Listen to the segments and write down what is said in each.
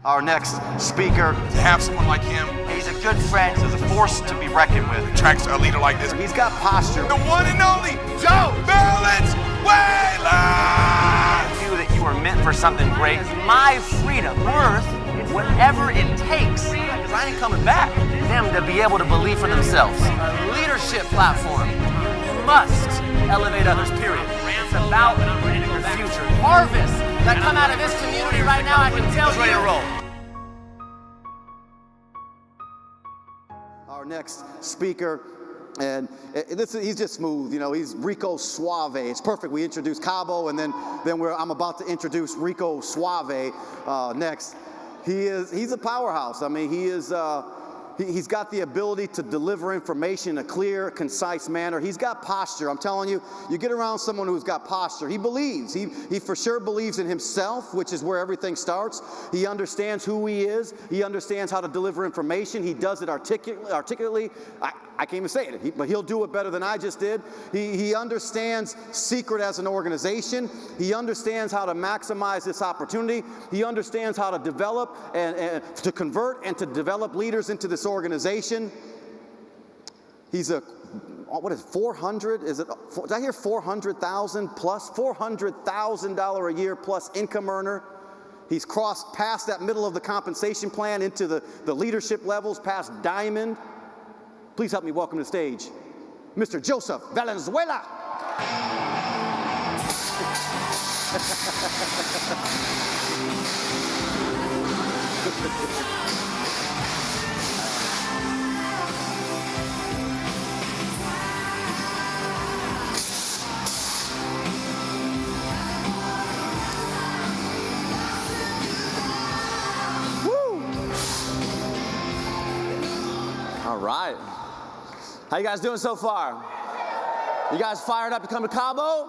Our next speaker, to have someone like him, he's a good friend, he's a force to be reckoned with. attracts a leader like this. He's got posture. The one and only Joe Valenzuela! I knew that you were meant for something great. My freedom, worth whatever it takes, because I ain't coming back. Them to be able to believe for themselves. A leadership platform. You must elevate others, period. It's about the future. Harvest that come out of this community right now, I can tell you. Ready to roll. Our next speaker, and he's just smooth, he's Rico Suave. It's perfect. We introduced Cabo, and then I'm about to introduce Rico Suave next. He's a powerhouse. I mean, he's got the ability to deliver information in a clear, concise manner. He's got posture. I'm telling you, you get around someone who's got posture. He believes. He for sure believes in himself, which is where everything starts. He understands who he is. He understands how to deliver information. He does it articulately. I can't even say it, but he'll do it better than I just did. He understands secret as an organization. He understands how to maximize this opportunity. He understands how to develop and to convert and to develop leaders into this organization. He's a, what is it, 400? Did I hear 400,000 plus? $400,000 a year plus income earner. He's crossed past that middle of the compensation plan into the leadership levels, past diamond. Please help me welcome to the stage, Mr. Joseph Valenzuela. Woo! All right. How you guys doing so far? You guys fired up to come to Cabo?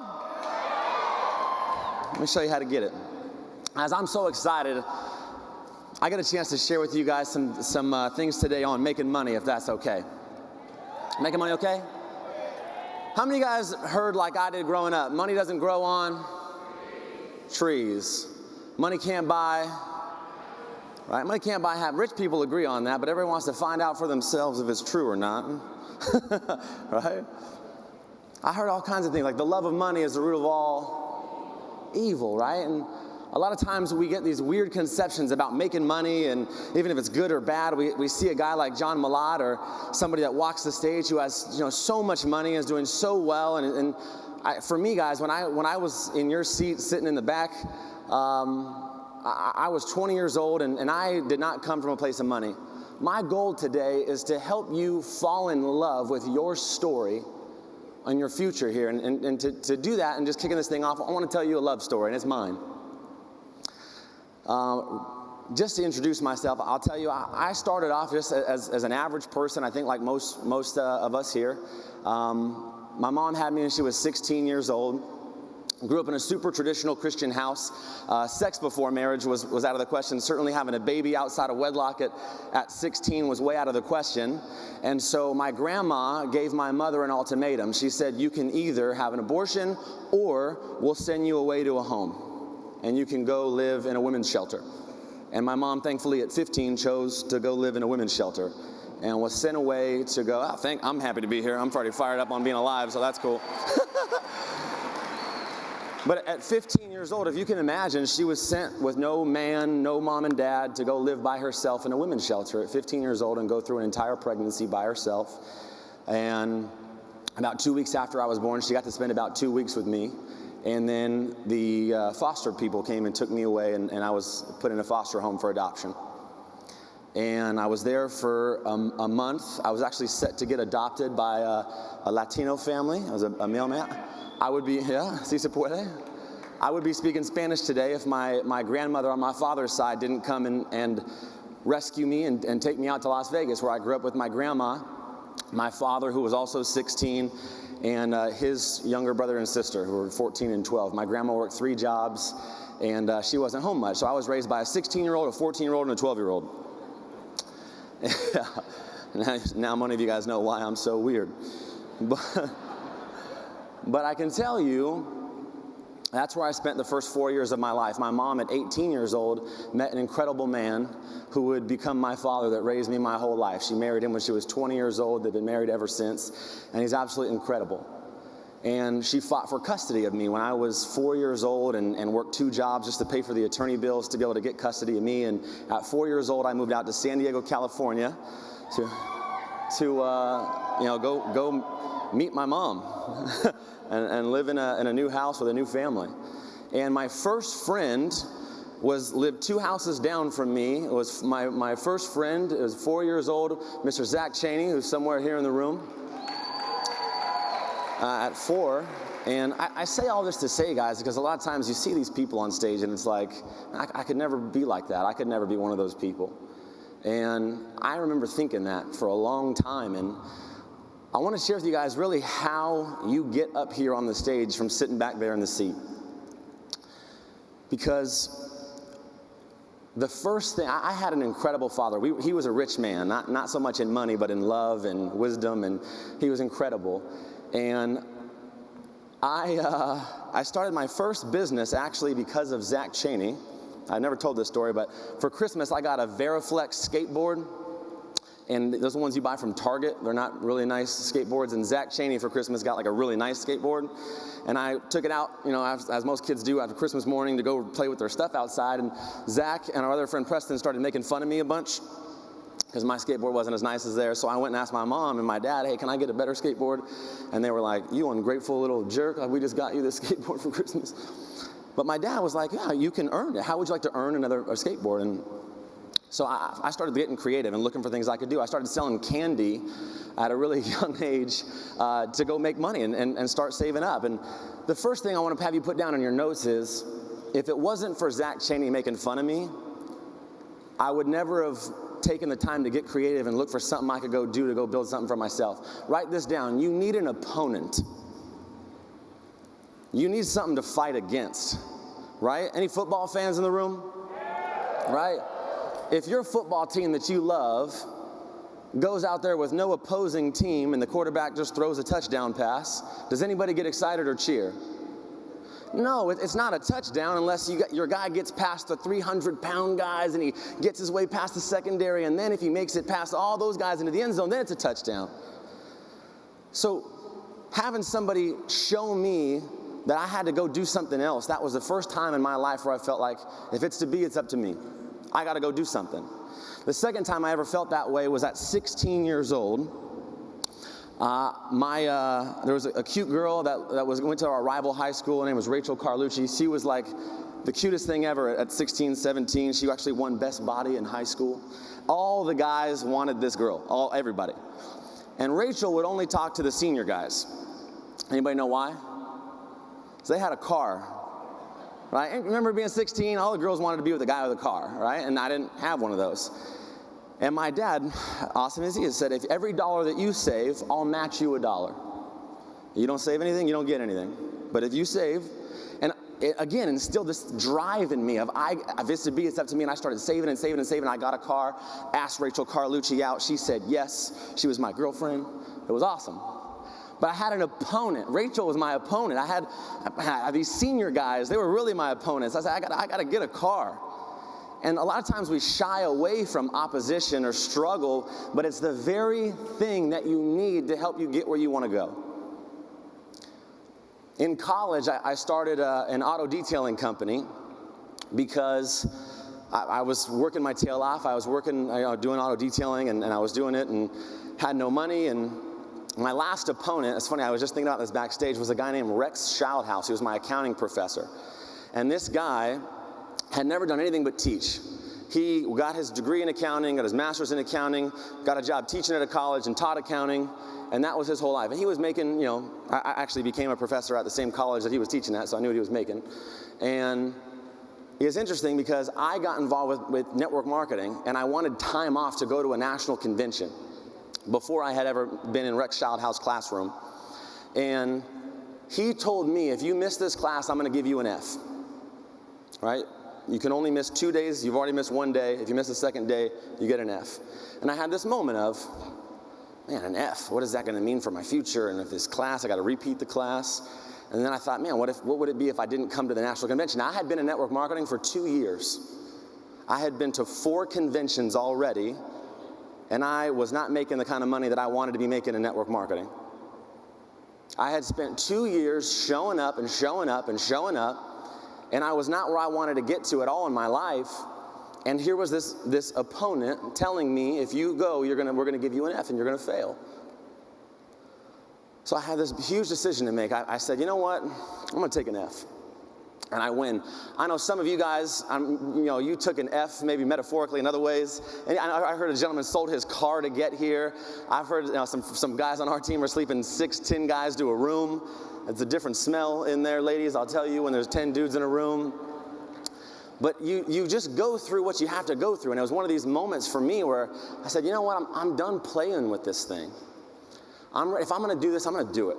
Let me show you how to get it. As I'm so excited, I got a chance to share with you guys some things today on making money, if that's okay. Making money okay? How many of you guys heard like I did growing up? Money doesn't grow on trees. Money can't buy, right? Money can't buy happiness. Rich people agree on that, but everyone wants to find out for themselves if it's true or not. Right? I heard all kinds of things, like the love of money is the root of all evil, right? And a lot of times we get these weird conceptions about making money, and even if it's good or bad, we see a guy like John Malott or somebody that walks the stage who has so much money and is doing so well. And for me, guys, when I was in your seat sitting in the back, I was 20 years old, and I did not come from a place of money. My goal today is to help you fall in love with your story and your future here. And to do that and just kicking this thing off, I want to tell you a love story, and it's mine. Just to introduce myself, I'll tell you, I started off just as an average person, I think like most of us here. My mom had me when she was 16 years old. Grew up in a super traditional Christian house. Sex before marriage was out of the question. Certainly having a baby outside of wedlock at 16 was way out of the question. And so my grandma gave my mother an ultimatum. She said, you can either have an abortion or we'll send you away to a home and you can go live in a women's shelter. And my mom, thankfully at 15, chose to go live in a women's shelter and was sent away to go, I'm happy to be here. I'm already fired up on being alive, so that's cool. But at 15 years old, if you can imagine, she was sent with no man, no mom and dad to go live by herself in a women's shelter at 15 years old and go through an entire pregnancy by herself. And about 2 weeks after I was born, she got to spend about 2 weeks with me. And then the foster people came and took me away, and I was put in a foster home for adoption. And I was there for a month. I was actually set to get adopted by a Latino family. I was a mailman. I would be, si se puede. I would be speaking Spanish today if my grandmother on my father's side didn't come and rescue me and take me out to Las Vegas, where I grew up with my grandma, my father, who was also 16, and his younger brother and sister, who were 14 and 12. My grandma worked 3 jobs, and she wasn't home much. So I was raised by a 16-year-old, a 14-year-old, and a 12-year-old. Now many of you guys know why I'm so weird. But I can tell you That's where I spent the first 4 years of my life. My mom at 18 years old met an incredible man who would become my father that raised me my whole life. She married him when she was 20 years old. They've been married ever since, and he's absolutely incredible. And she fought for custody of me when I was 4 years old and worked 2 jobs just to pay for the attorney bills to be able to get custody of me. And at 4 years old, I moved out to San Diego, California to go meet my mom and live in a new house with a new family. And my first friend lived 2 houses down from me. It was my first friend. It was 4 years old, Mr. Zach Cheney, who's somewhere here in the room. At 4, and I say all this to say, guys, because a lot of times you see these people on stage and it's like, I could never be like that. I could never be one of those people. And I remember thinking that for a long time, and I want to share with you guys really how you get up here on the stage from sitting back there in the seat. Because the first thing, I had an incredible father. He was a rich man, not so much in money, but in love and wisdom, and he was incredible. And I started my first business actually because of Zach Cheney. I never told this story, but for Christmas I got a Veriflex skateboard. And those are the ones you buy from Target. They're not really nice skateboards. And Zach Cheney for Christmas got like a really nice skateboard. And I took it out, as most kids do after Christmas morning to go play with their stuff outside. And Zach and our other friend Preston started making fun of me a bunch because my skateboard wasn't as nice as theirs. So I went and asked my mom and my dad, hey, can I get a better skateboard? And they were like, you ungrateful little jerk. We just got you this skateboard for Christmas. But my dad was like, yeah, you can earn it. How would you like to earn a skateboard? And so I started getting creative and looking for things I could do. I started selling candy at a really young age to go make money and start saving up. And the first thing I want to have you put down in your notes is, if it wasn't for Zach Cheney making fun of me, I would never have taken the time to get creative and look for something I could go do to go build something for myself. Write this down. You need an opponent. You need something to fight against, right? Any football fans in the room? Right? If your football team that you love goes out there with no opposing team and the quarterback just throws a touchdown pass, does anybody get excited or cheer? No, it's not a touchdown unless your guy gets past the 300-pound guys and he gets his way past the secondary, and then if he makes it past all those guys into the end zone, then it's a touchdown. So having somebody show me that I had to go do something else, that was the first time in my life where I felt like, if it's to be, it's up to me. I got to go do something. The second time I ever felt that way was at 16 years old. There was a cute girl that went to our rival high school. Her name was Rachel Carlucci. She was like the cutest thing ever at 16, 17. She actually won Best Body in high school. All the guys wanted this girl, everybody. And Rachel would only talk to the senior guys. Anybody know why? Because they had a car, right? And remember being 16, all the girls wanted to be with the guy with a car, right? And I didn't have one of those. And my dad, awesome as he is, said, if every dollar that you save, I'll match you $1. You don't save anything, you don't get anything. But if you save, and it, again, instilled this drive in me of, if it's to be, it's up to me. And I started saving and saving and saving. I got a car, asked Rachel Carlucci out. She said yes. She was my girlfriend. It was awesome. But I had an opponent. Rachel was my opponent. I had these senior guys. They were really my opponents. I said, I got to get a car. And a lot of times we shy away from opposition or struggle, but it's the very thing that you need to help you get where you want to go. In college, I started an auto detailing company because I was working my tail off. I was working, doing auto detailing, and I was doing it and had no money. And my last opponent, it's funny, I was just thinking about this backstage, was a guy named Rex Schildhouse. He was my accounting professor. And this guy had never done anything but teach. He got his degree in accounting, got his master's in accounting, got a job teaching at a college and taught accounting, and that was his whole life. And he was making, I actually became a professor at the same college that he was teaching at, so I knew what he was making. And it's interesting because I got involved with network marketing, and I wanted time off to go to a national convention before I had ever been in Rex Schildhouse classroom. And he told me, if you miss this class, I'm going to give you an F, right? You can only miss 2 days. You've already missed 1 day. If you miss the second day, you get an F. And I had this moment of, man, an F. What is that going to mean for my future? And if this class, I got to repeat the class. And then I thought, man, what would it be if I didn't come to the national convention? Now, I had been in network marketing for 2 years. I had been to 4 conventions already, and I was not making the kind of money that I wanted to be making in network marketing. I had spent 2 years showing up and showing up and showing up, and I was not where I wanted to get to at all in my life. And here was this opponent telling me, if you go, we're gonna give you an F and you're gonna fail. So I had this huge decision to make. I said, you know what? I'm gonna take an F. And I win. I know some of you guys, you took an F, maybe metaphorically in other ways. And I heard a gentleman sold his car to get here. I've heard some guys on our team are sleeping 10 guys to a room. It's a different smell in there, ladies, I'll tell you, when there's 10 dudes in a room. But you just go through what you have to go through. And it was one of these moments for me where I said, you know what, I'm done playing with this thing. If I'm gonna do this, I'm gonna do it.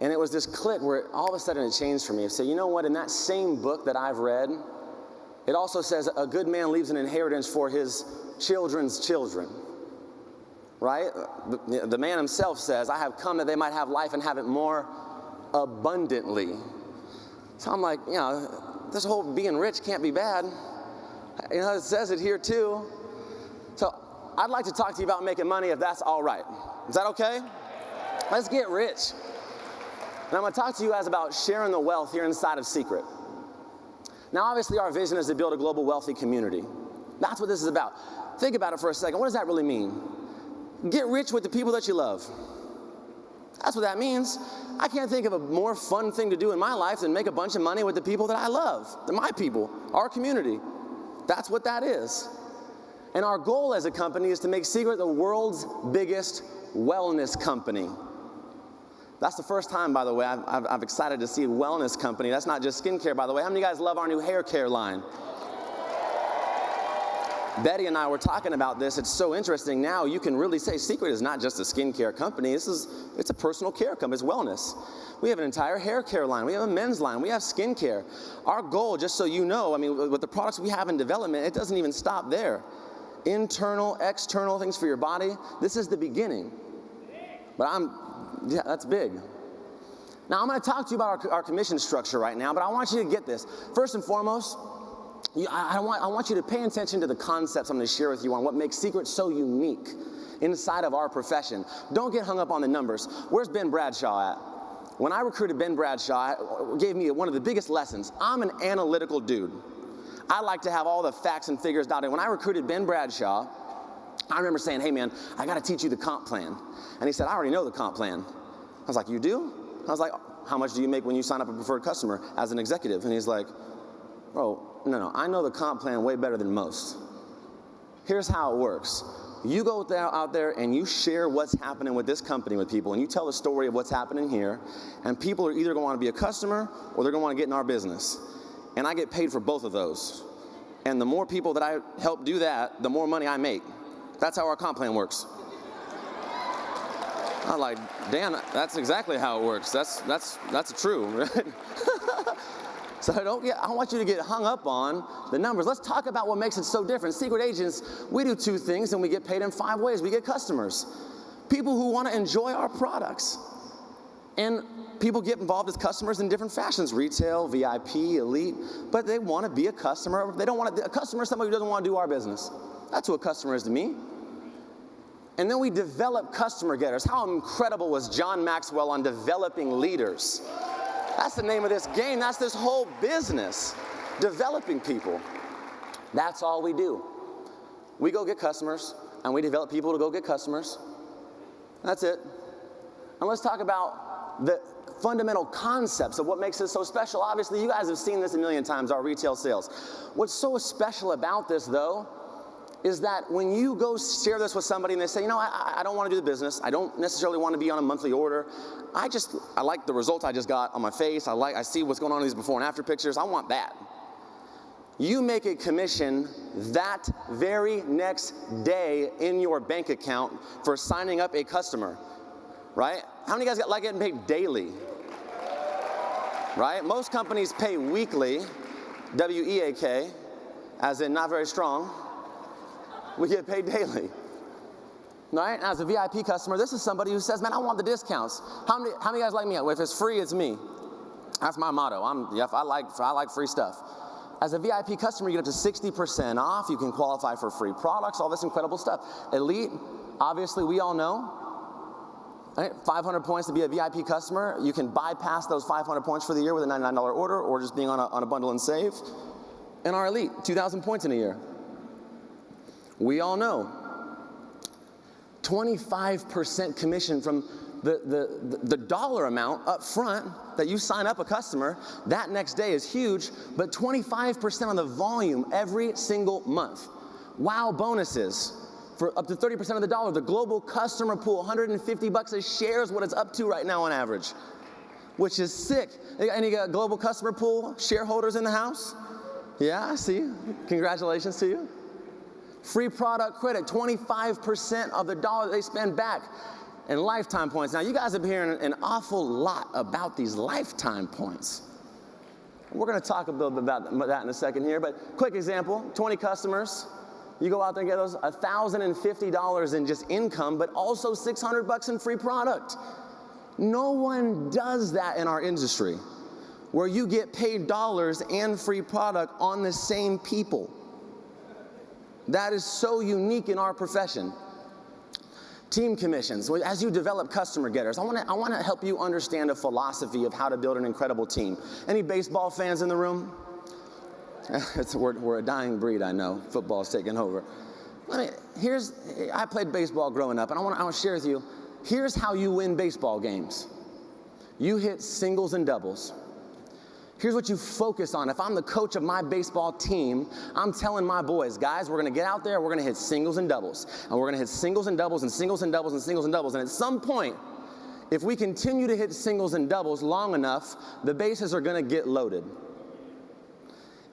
And it was this click where all of a sudden it changed for me. I said, you know what, in that same book that I've read, it also says a good man leaves an inheritance for his children's children, right? The man himself says, I have come that they might have life and have it more abundantly. So I'm like, this whole being rich can't be bad. It says it here too. So I'd like to talk to you about making money if that's all right. Is that okay? Let's get rich. And I'm going to talk to you guys about sharing the wealth here inside of Secret. Now, obviously, our vision is to build a global wealthy community. That's what this is about. Think about it for a second. What does that really mean? Get rich with the people that you love. That's what that means. I can't think of a more fun thing to do in my life than make a bunch of money with the people that I love. They're my people, our community. That's what that is. And our goal as a company is to make Secret the world's biggest wellness company. That's the first time, by the way, I'm excited to see a wellness company. That's not just skincare, by the way. How many of you guys love our new hair care line? Betty and I were talking about this. It's so interesting now. You can really say Secret is not just a skincare company. It's a personal care company. It's wellness. We have an entire hair care line. We have a men's line. We have skincare. Our goal, just so you know, with the products we have in development, it doesn't even stop there. Internal, external things for your body. This is the beginning. But that's big. Now, I'm going to talk to you about our commission structure right now, but I want you to get this. First and foremost, I want you to pay attention to the concepts I'm going to share with you on what makes Secret so unique inside of our profession. Don't get hung up on the numbers. Where's Ben Bradshaw at? When I recruited Ben Bradshaw, it gave me one of the biggest lessons. I'm an analytical dude. I like to have all the facts and figures down. And when I recruited Ben Bradshaw, I remember saying, hey man, I got to teach you the comp plan. And he said, I already know the comp plan. I was like, you do? I was like, how much do you make when you sign up a preferred customer as an executive? And he's like, bro, no, I know the comp plan way better than most. Here's how it works. You go out there and you share what's happening with this company with people, and you tell the story of what's happening here, and people are either going to want to be a customer or they're going to want to get in our business. And I get paid for both of those. And the more people that I help do that, the more money I make. That's how our comp plan works. I'm like, Dan, that's exactly how it works. That's true, right? So I want you to get hung up on the numbers. Let's talk about what makes it so different. Secret agents, we do 2 things and we get paid in 5 ways. We get customers, people who want to enjoy our products. And people get involved as customers in different fashions, retail, VIP, elite, but they want to be a customer. They don't want to, a customer is somebody who doesn't want to do our business. That's who a customer is to me. And then we develop customer getters. How incredible was John Maxwell on developing leaders? That's the name of this game. That's this whole business, developing people. That's all we do. We go get customers, and we develop people to go get customers. That's it. And let's talk about the fundamental concepts of what makes it so special. Obviously, you guys have seen this a million times, our retail sales. What's so special about this, though, is that when you go share this with somebody and they say, I don't want to do the business. I don't necessarily want to be on a monthly order. I like the results I just got on my face. I see what's going on in these before and after pictures. I want that. You make a commission that very next day in your bank account for signing up a customer, right? How many of you guys like getting paid daily? Right? Most companies pay weekly, W-E-A-K, as in not very strong. We get paid daily. Right? As a VIP customer, this is somebody who says, man, I want the discounts. How many guys like me? If it's free, it's me. That's my motto. I like free stuff. As a VIP customer, you get up to 60% off. You can qualify for free products, all this incredible stuff. Elite, obviously, we all know. Right? 500 points to be a VIP customer. You can bypass those 500 points for the year with a $99 order or just being on a bundle and save. And our Elite, 2,000 points in a year. We all know 25% commission from the dollar amount up front that you sign up a customer. That next day is huge, but 25% on the volume every single month. Wow bonuses for up to 30% of the dollar. The global customer pool, $150 a share is what it's up to right now on average, which is sick. And you got global customer pool shareholders in the house? Yeah, I see. Congratulations to you. Free product credit, 25% of the dollar they spend back. And lifetime points. Now, you guys have been hearing an awful lot about these lifetime points. We're going to talk a little bit about that in a second here, but quick example, 20 customers. You go out there and get those $1,050 in just income, but also $600 in free product. No one does that in our industry, where you get paid dollars and free product on the same people. That is so unique in our profession. Team commissions. As you develop customer getters, I want to help you understand a philosophy of how to build an incredible team. Any baseball fans in the room? We're a dying breed, I know. Football's taking over. I played baseball growing up, and I want to share with you, here's how you win baseball games. You hit singles and doubles. Here's what you focus on. If I'm the coach of my baseball team, I'm telling my boys, guys, we're going to get out there, we're going to hit singles and doubles. And we're going to hit singles and doubles and singles and doubles and singles and doubles. And at some point, if we continue to hit singles and doubles long enough, the bases are going to get loaded.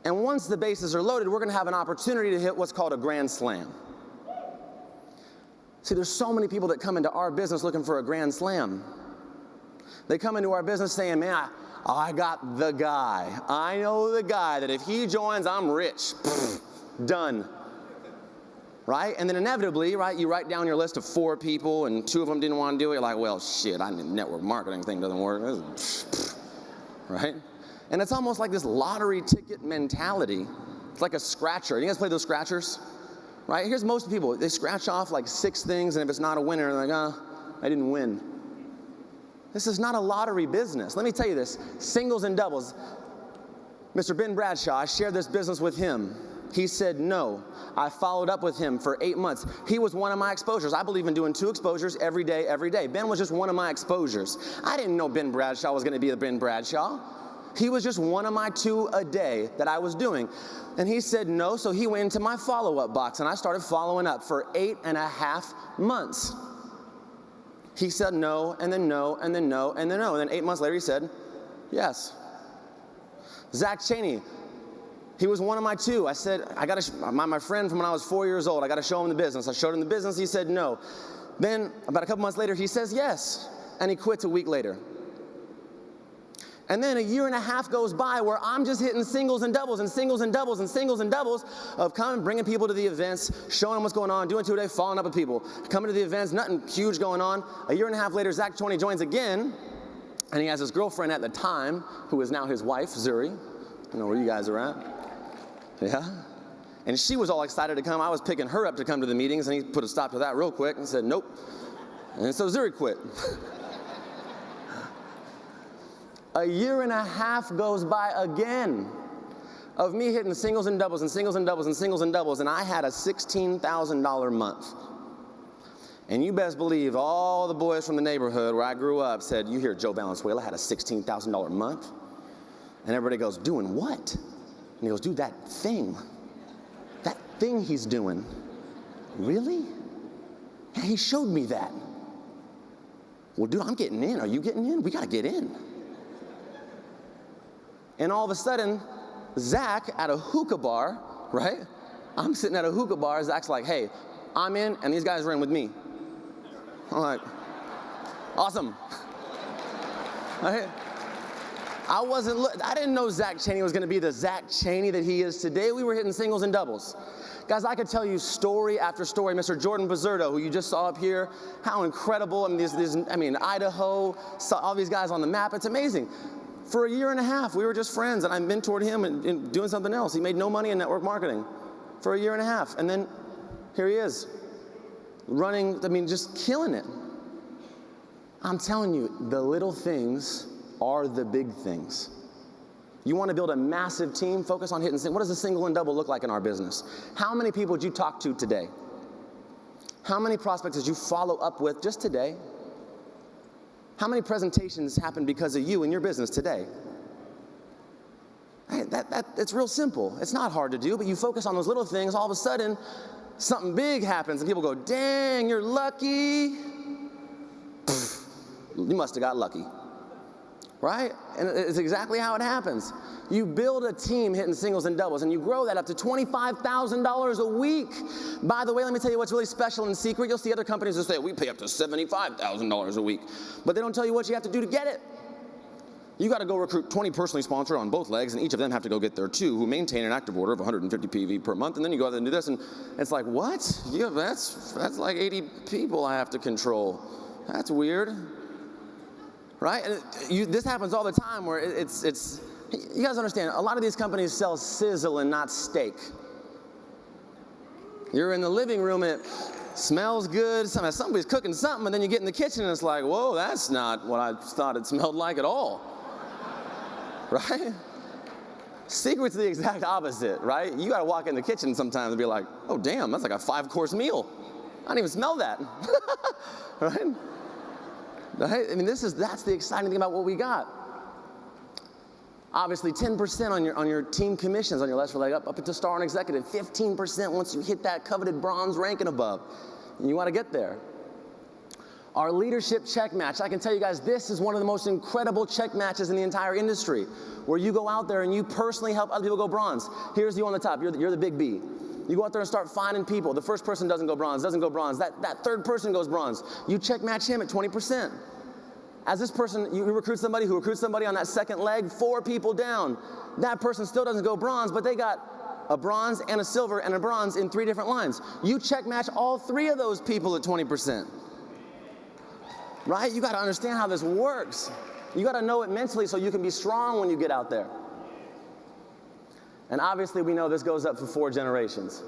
And once the bases are loaded, we're going to have an opportunity to hit what's called a grand slam. See, there's so many people that come into our business looking for a grand slam. They come into our business saying, man, I got the guy. I know the guy that if he joins, I'm rich. Done. Right? And then inevitably, right, you write down your list of 4 people and 2 of them didn't want to do it. You're like, well, shit, network marketing thing doesn't work. Right? And it's almost like this lottery ticket mentality. It's like a scratcher. You guys play those scratchers? Right? Here's most people. They scratch off like 6 things, and if it's not a winner, they're like, I didn't win. This is not a lottery business. Let me tell you this. Singles and doubles. Mr. Ben Bradshaw, I shared this business with him. He said no. I followed up with him for 8 months. He was one of my exposures. I believe in doing 2 exposures every day, every day. Ben was just one of my exposures. I didn't know Ben Bradshaw was going to be the Ben Bradshaw. He was just one of my 2 a day that I was doing. And he said no, so he went into my follow-up box, and I started following up for 8.5 months. He said no, and then no, and then no, and then no. And then 8 months later, he said yes. Zach Cheney, he was one of my 2. I said, my friend from when I was 4 years old, I got to show him the business. I showed him the business, he said no. Then, about a couple months later, he says yes, and he quits a week later. And then 1.5 years goes by where I'm just hitting singles and doubles and singles and doubles and singles and doubles of coming, bringing people to the events, showing them what's going on, doing 2 a day, following up with people, coming to the events, nothing huge going on. 1.5 years later, Zach Tony joins again, and he has his girlfriend at the time, who is now his wife, Zuri. I don't know where you guys are at. Yeah? And she was all excited to come. I was picking her up to come to the meetings, and he put a stop to that real quick and said, nope. And so Zuri quit. 1.5 years goes by again of me hitting singles and doubles and singles and doubles and singles and doubles, and I had a $16,000 month. And you best believe all the boys from the neighborhood where I grew up said, you hear Joe Valenzuela had a $16,000 month? And everybody goes, doing what? And he goes, dude, that thing he's doing. Really? Yeah, he showed me that. Well, dude, I'm getting in. Are you getting in? We got to get in. And all of a sudden, Zach at a hookah bar, right? I'm sitting at a hookah bar. Zach's like, hey, I'm in, and these guys are in with me. I'm like, awesome. Right? I didn't know Zach Cheney was going to be the Zach Cheney that he is today. We were hitting singles and doubles. Guys, I could tell you story after story. Mr. Jordan Bizerto, who you just saw up here, how incredible. I mean, Idaho, saw all these guys on the map. It's amazing. For a year and a half, we were just friends, and I mentored him in doing something else. He made no money in network marketing for a year and a half. And then here he is, running, just killing it. I'm telling you, the little things are the big things. You want to build a massive team, focus on hitting. What does a single and double look like in our business? How many people did you talk to today? How many prospects did you follow up with just today? How many presentations happened because of you in your business today? Hey, it's real simple. It's not hard to do, but you focus on those little things, all of a sudden, something big happens, and people go, dang, you're lucky. Pfft, you must have got lucky. Right? And it's exactly how it happens. You build a team hitting singles and doubles, and you grow that up to $25,000 a week. By the way, let me tell you what's really special and secret. You'll see other companies that say, we pay up to $75,000 a week. But they don't tell you what you have to do to get it. You got to go recruit 20 personally sponsored on both legs, and each of them have to go get their 2 who maintain an active order of 150 PV per month, and then you go out there and do this, and it's like, what? Yeah, that's like 80 people I have to control. That's weird. Right? And this happens all the time where it's you guys understand, a lot of these companies sell sizzle and not steak. You're in the living room and it smells good, somebody's cooking something, and then you get in the kitchen and it's like, whoa, that's not what I thought it smelled like at all. Right? Secret's the exact opposite, right? You gotta walk in the kitchen sometimes and be like, oh damn, that's like a 5-course meal. I didn't even smell that. Right? Right? I mean, that's the exciting thing about what we got. Obviously, 10% on your team commissions on your last leg up to star and executive. 15% once you hit that coveted bronze rank and above. And you want to get there. Our leadership check match. I can tell you guys, this is one of the most incredible check matches in the entire industry, where you go out there and you personally help other people go bronze. Here's you on the top. You're the big B. You go out there and start finding people. The first person doesn't go bronze. That third person goes bronze. You check match him at 20%. As this person, you recruit somebody who recruits somebody on that second leg, 4 people down. That person still doesn't go bronze, but they got a bronze and a silver and a bronze in 3 different lines. You check match all 3 of those people at 20%. Right? You got to understand how this works. You got to know it mentally so you can be strong when you get out there. And obviously we know this goes up for 4 generations.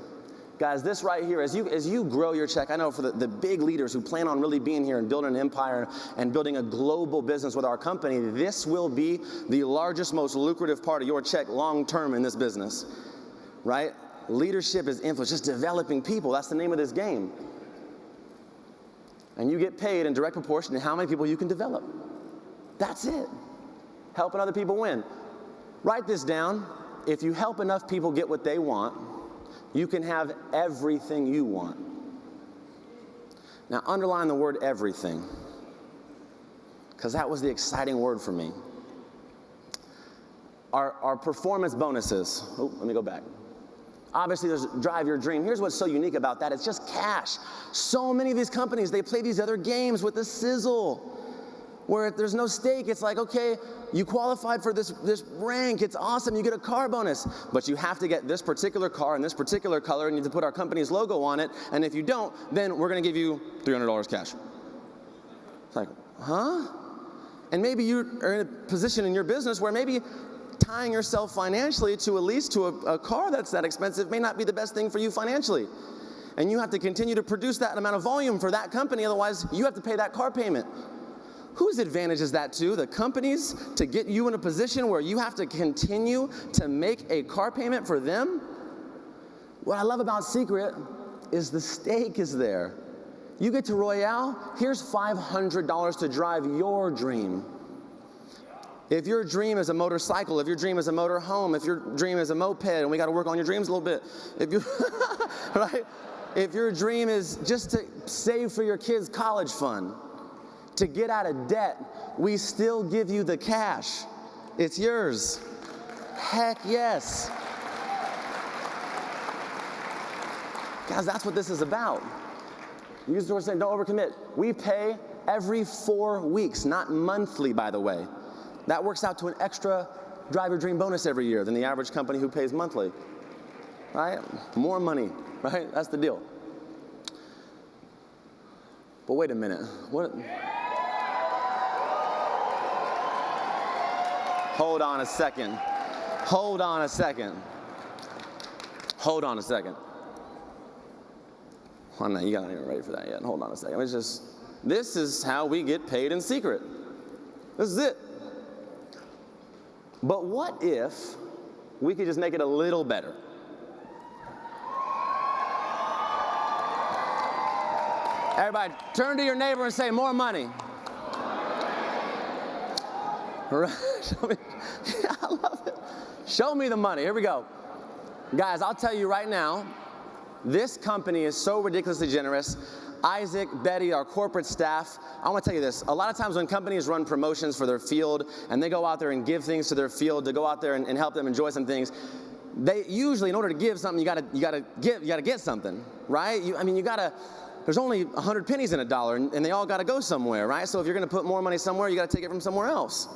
Guys, this right here, as you grow your check, I know for the big leaders who plan on really being here and building an empire and building a global business with our company, this will be the largest, most lucrative part of your check long term in this business, right? Leadership is influence, just developing people. That's the name of this game. And you get paid in direct proportion to how many people you can develop. That's it. Helping other people win. Write this down. If you help enough people get what they want, you can have everything you want. Now, underline the word everything, because that was the exciting word for me. Our performance bonuses. Oh, let me go back. Obviously, there's drive your dream. Here's what's so unique about that. It's just cash. So many of these companies, they play these other games with the sizzle, where there's no stake. It's like, okay, you qualified for this rank. It's awesome. You get a car bonus. But you have to get this particular car in this particular color, and you have to put our company's logo on it. And if you don't, then we're going to give you $300 cash. It's like, huh? And maybe you are in a position in your business where maybe tying yourself financially to a lease to a car that's that expensive may not be the best thing for you financially. And you have to continue to produce that amount of volume for that company. Otherwise, you have to pay that car payment. Whose advantage is that to? The companies, to get you in a position where you have to continue to make a car payment for them? What I love about Secret is the stake is there. You get to Royale, here's $500 to drive your dream. If your dream is a motorcycle, if your dream is a motor home, if your dream is a moped, and we got to work on your dreams a little bit. If you, right? If your dream is just to save for your kids' college fund, to get out of debt, we still give you the cash. It's yours. Heck yes. Guys, that's what this is about. You use the word saying, don't overcommit. We pay every 4 weeks, not monthly, by the way. That works out to an extra drive your dream bonus every year than the average company who pays monthly. Right? More money. right? That's the deal. But wait a minute. What? Hold on a second. Hold on a second. Hold on a second. Oh, no, you're not even ready for that yet. Hold on a second. This is how we get paid in secret. This is it. But what if we could just make it a little better? Everybody, turn to your neighbor and say, more money. Right? Yeah, I love it. Show me the money. Here we go. Guys, I'll tell you right now, this company is so ridiculously generous. Isaac, Betty, our corporate staff, I want to tell you this. A lot of times when companies run promotions for their field and they go out there and give things to their field to go out there and help them enjoy some things, they usually, in order to give something, you gotta get something, right? There's only 100 pennies in a dollar, and they all got to go somewhere, right? So if you're going to put more money somewhere, you got to take it from somewhere else.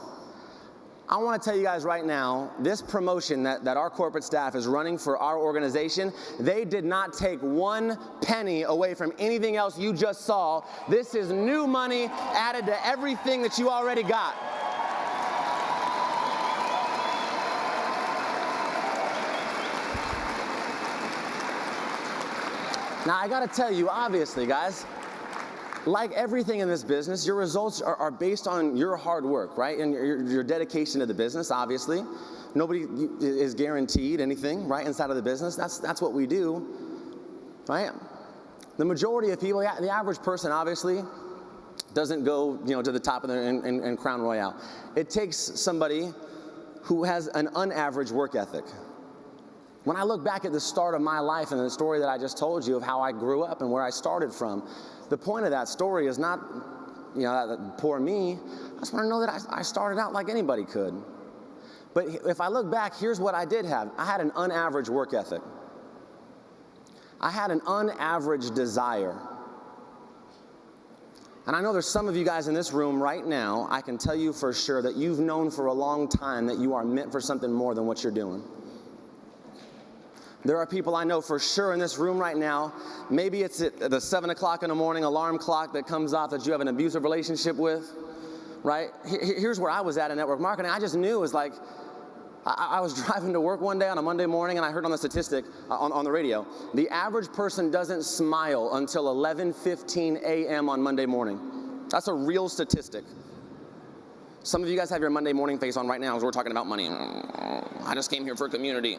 I want to tell you guys right now, this promotion that our corporate staff is running for our organization, they did not take 1 penny away from anything else you just saw. This is new money added to everything that you already got. Now, I got to tell you, obviously, guys, like everything in this business, your results are based on your hard work, right? And your dedication to the business, obviously. Nobody is guaranteed anything, right, inside of the business. That's what we do, right? The majority of people, the average person, obviously, doesn't go, to the top of and Crown Royale. It takes somebody who has an unaverage work ethic. When I look back at the start of my life and the story that I just told you of how I grew up and where I started from, the point of that story is not, that poor me. I just want to know that I started out like anybody could. But if I look back, here's what I did have. I had an unaverage work ethic. I had an unaverage desire. And I know there's some of you guys in this room right now, I can tell you for sure that you've known for a long time that you are meant for something more than what you're doing. There are people I know for sure in this room right now, maybe it's at the 7 o'clock in the morning alarm clock that comes off that you have an abusive relationship with, right? Here's where I was at in network marketing. I just knew it was like, I was driving to work one day on a Monday morning and I heard on the statistic, on the radio, the average person doesn't smile until 11:15 a.m. on Monday morning. That's a real statistic. Some of you guys have your Monday morning face on right now as we're talking about money. I just came here for community.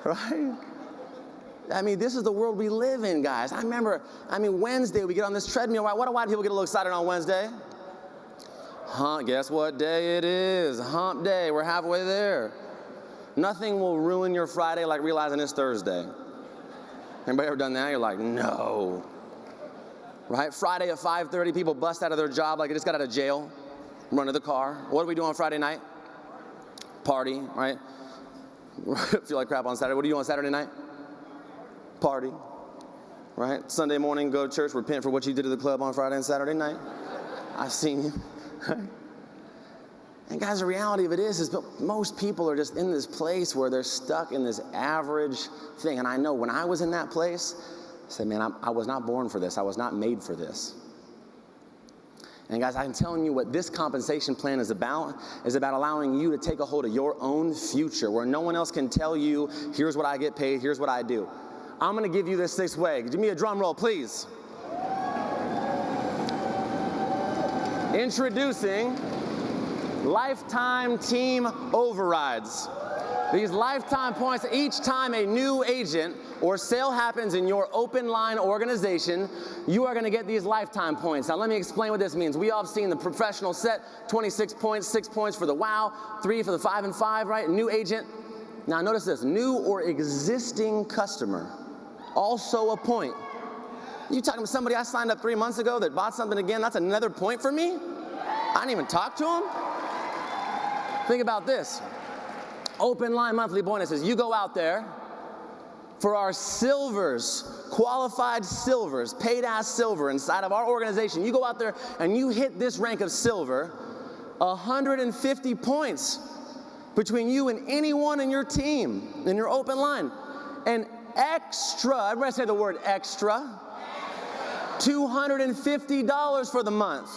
Right? I mean, this is the world we live in, guys. I remember, Wednesday, we get on this treadmill. Why do people get a little excited on Wednesday? Guess what day it is? Hump day. We're halfway there. Nothing will ruin your Friday like realizing it's Thursday. Anybody ever done that? You're like, no. Right? Friday at 5:30, people bust out of their job like they just got out of jail, run to the car. What do we do on Friday night? Party, right? Feel like crap on Saturday. What do you do on Saturday night? Party, right? Sunday morning, go to church, repent for what you did to the club on Friday and Saturday night. I've seen you. And guys, the reality of it is most people are just in this place where they're stuck in this average thing. And I know when I was in that place, I said, man, I was not born for this. I was not made for this. And guys, I'm telling you what this compensation plan is about allowing you to take a hold of your own future where no one else can tell you, here's what I get paid, here's what I do. I'm going to give you this 6th way. Give me a drum roll, please. Introducing lifetime team overrides. These lifetime points, each time a new agent or sale happens in your open line organization, you are going to get these lifetime points. Now let me explain what this means. We all have seen the professional set, 26 points, 6 points for the wow, 3 for the 5 and 5, right? New agent. Now notice this, new or existing customer, also a point. You talking to somebody I signed up 3 months ago that bought something again, that's another point for me? I didn't even talk to him? Think about this. Open line monthly bonuses. You go out there for our silvers, qualified silvers, paid ass silver inside of our organization. You go out there and you hit this rank of silver, 150 points. between you and anyone in your team, in your open line. An extra, everybody say the word extra, $250 for the month.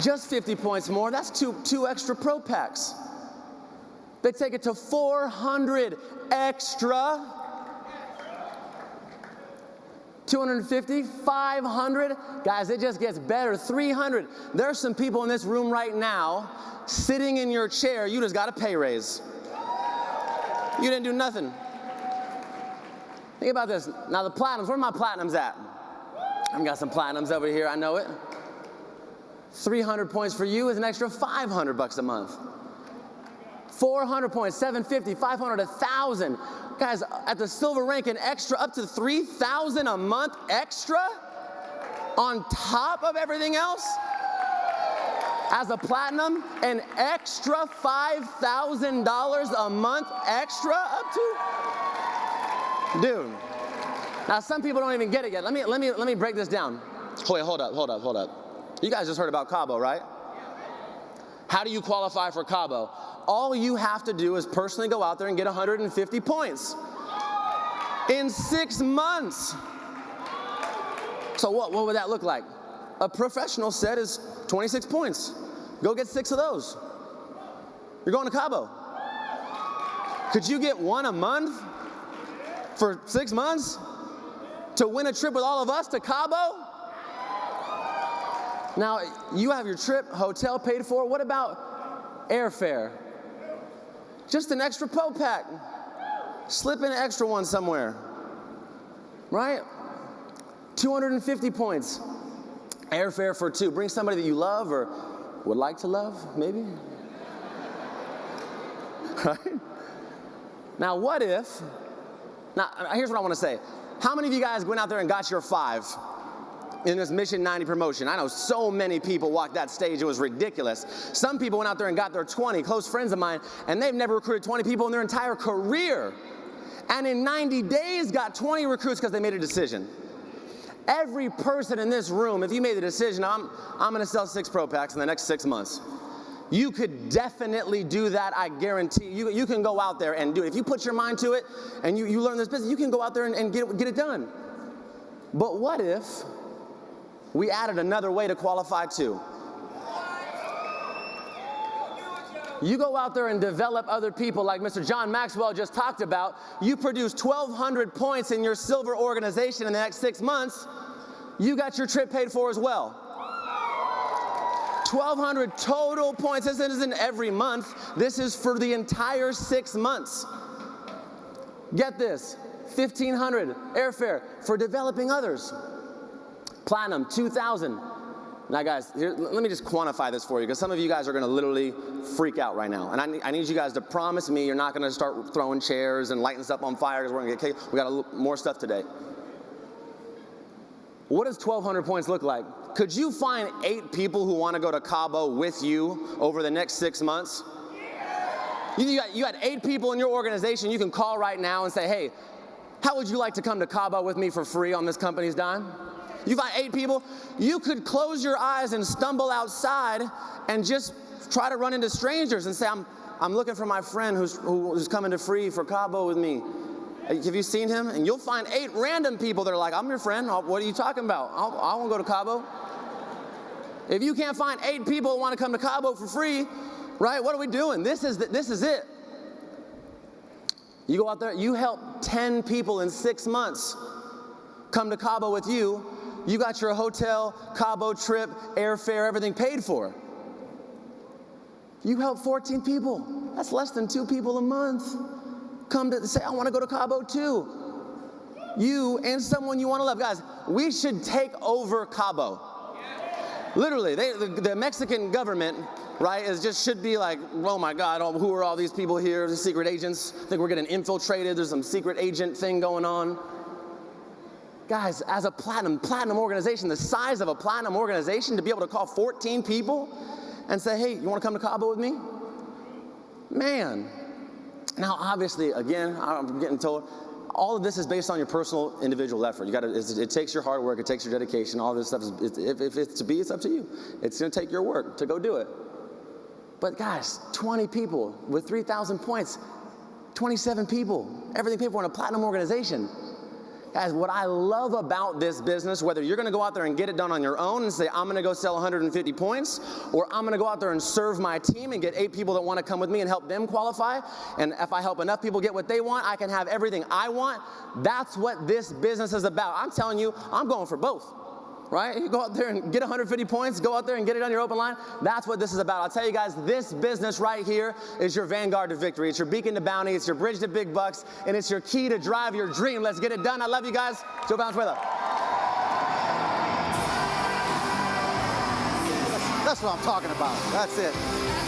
Just 50 points more, that's two extra Pro Packs. They take it to 400 extra. 250, 500, guys, it just gets better. 300. There's some people in this room right now, sitting in your chair, you just got a pay raise. You didn't do nothing. Think about this. Now the platinums, where are my platinums at? I've got some platinums over here, I know it. 300 points for you is an extra $500 a month. 400 points, 750, 500, 1,000. Guys, at the silver rank, an extra up to 3,000 a month extra on top of everything else. As a platinum, an extra $5,000 a month extra up to? Dude. Now some people don't even get it yet. Let me break this down. Wait, hold up. You guys just heard about Cabo, right? How do you qualify for Cabo? All you have to do is personally go out there and get 150 points in 6 months. So what would that look like? A professional set is 26 points. Go get 6 of those. You're going to Cabo. Could you get 1 a month for 6 months to win a trip with all of us to Cabo? Now, you have your trip, hotel paid for. What about airfare? Just an extra Pro Pack. Slip in an extra one somewhere. Right? 250 points. Airfare for 2. Bring somebody that you love or would like to love, maybe. Right? Now, what if, now, here's what I want to say. How many of you guys went out there and got your 5? In this Mission 90 promotion? I know so many people walked that stage, it was ridiculous. Some people went out there and got their 20, close friends of mine, and they've never recruited 20 people in their entire career. And in 90 days got 20 recruits because they made a decision. Every person in this room, if you made the decision, I'm going to sell 6 Pro Packs in the next 6 months. You could definitely do that, I guarantee you. You can go out there and do it. If you put your mind to it and you learn this business, you can go out there and get it done. But what if we added another way to qualify too? You go out there and develop other people like Mr. John Maxwell just talked about. You produce 1,200 points in your silver organization in the next 6 months. You got your trip paid for as well. 1,200 total points. This isn't every month. This is for the entire 6 months. Get this, 1,500 airfare for developing others. Platinum, 2,000. Now guys, let me just quantify this for you because some of you guys are going to literally freak out right now. And I need you guys to promise me you're not going to start throwing chairs and lighting stuff on fire because we're going to get cake. We got more stuff today. What does 1,200 points look like? Could you find 8 people who want to go to Cabo with you over the next 6 months? You had 8 people in your organization you can call right now and say, hey, how would you like to come to Cabo with me for free on this company's dime? You find 8 people, you could close your eyes and stumble outside and just try to run into strangers and say, I'm looking for my friend who's coming to free for Cabo with me. Have you seen him? And you'll find 8 random people that are like, I'm your friend. What are you talking about? I want to go to Cabo. If you can't find 8 people who want to come to Cabo for free, right, what are we doing? This is it. You go out there, you help 10 people in 6 months come to Cabo with you. You got your hotel, Cabo trip, airfare, everything paid for. You help 14 people. That's less than 2 people a month. Come to say, I want to go to Cabo too. You and someone you want to love. Guys, we should take over Cabo. Literally, the Mexican government, right, should be like, oh my God, who are all these people here? The secret agents. I think we're getting infiltrated. There's some secret agent thing going on. Guys, as a platinum organization, the size of a platinum organization, to be able to call 14 people and say, hey, you want to come to Cabo with me? Man. Now, obviously, again, I'm getting told, all of this is based on your personal, individual effort. It takes your hard work, it takes your dedication, all this stuff. If it's to be, it's up to you. It's going to take your work to go do it. But guys, 20 people with 3,000 points, 27 people, everything paid for in a platinum organization. Guys, what I love about this business, whether you're gonna go out there and get it done on your own and say, I'm gonna go sell 150 points, or I'm gonna go out there and serve my team and get 8 people that wanna come with me and help them qualify, and if I help enough people get what they want, I can have everything I want. That's what this business is about. I'm telling you, I'm going for both. Right? You go out there and get 150 points, go out there and get it on your open line. That's what this is about. I'll tell you guys, this business right here is your vanguard to victory. It's your beacon to bounty. It's your bridge to big bucks. And it's your key to drive your dream. Let's get it done. I love you guys. Joe Valenzuela. That's what I'm talking about. That's it.